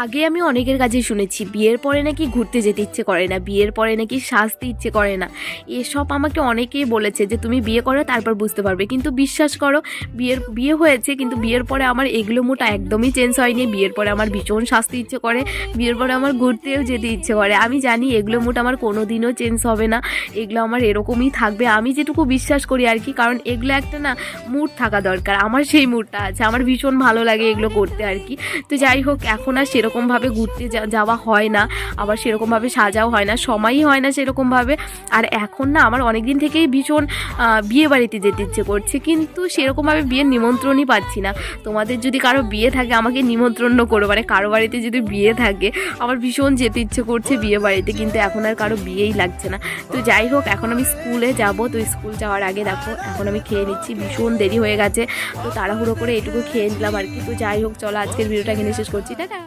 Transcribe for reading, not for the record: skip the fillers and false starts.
আগে আমি অনেকের কাছেই শুনেছি বিয়ের পরে নাকি ঘুরতে যেতে ইচ্ছে করে না, বিয়ের পরে নাকি সাজতে ইচ্ছে করে না। এসব আমাকে অনেকেই বলেছে যে তুমি বিয়ে করো তারপর বুঝতে পারবে, কিন্তু বিশ্বাস করো বিয়ে হয়েছে কিন্তু বিয়ের পরে আমার এগুলো মুড একদমই চেঞ্জ হয়নি। বিয়ের পরে আমার ভীষণ সাজতে ইচ্ছে করে, বিয়ের পরে আমার ঘুরতেও যেতে ইচ্ছে করে। আমি জানি এগুলো মুড আমার কোনো দিনও চেঞ্জ হবে না, এগুলো আমার এরকমই থাকবে, আমি যেটুকু বিশ্বাস করি আর কি। কারণ এগুলো একটা না মুড থাকা দরকার, আমার সেই মুডটা আছে, আমার ভীষণ ভালো লাগে এগুলো করতে আর কি। তো যাই হোক, এখন আর সেরকমভাবে ঘুরতে যাওয়া হয় না, আবার সেরকমভাবে সাজাও হয় না, সময়ই হয় না সেরকমভাবে। আর এখন না আমার অনেক দিন থেকেই ভীষণ বিয়ে বাড়িতে যেতে ইচ্ছে করছে, কিন্তু সেরকমভাবে বিয়ের নিমন্ত্রণই পাচ্ছি না। তোমাদের যদি কারো বিয়ে থাকে আমাকে নিমন্ত্রণ করো, মানে কারো বাড়িতে যদি বিয়ে থাকে আমার ভীষণ যেতে ইচ্ছে করছে বিয়ে বাড়িতে, কিন্তু এখন আর কারো বিয়েই লাগছে না। তো যাই হোক, এখন আমি স্কুলে যাব, তো স্কুল যাওয়ার আগে দেখো এখন আমি খেয়ে নিচ্ছি, ভীষণ দেরি হয়ে গেছে, তো তাড়াহুড়ো করে এটুকু খেয়ে নিলাম আর কি। তো যাই হোক, চলো আজকের ভিডিওটা এখানে শেষ করছি, টাটা।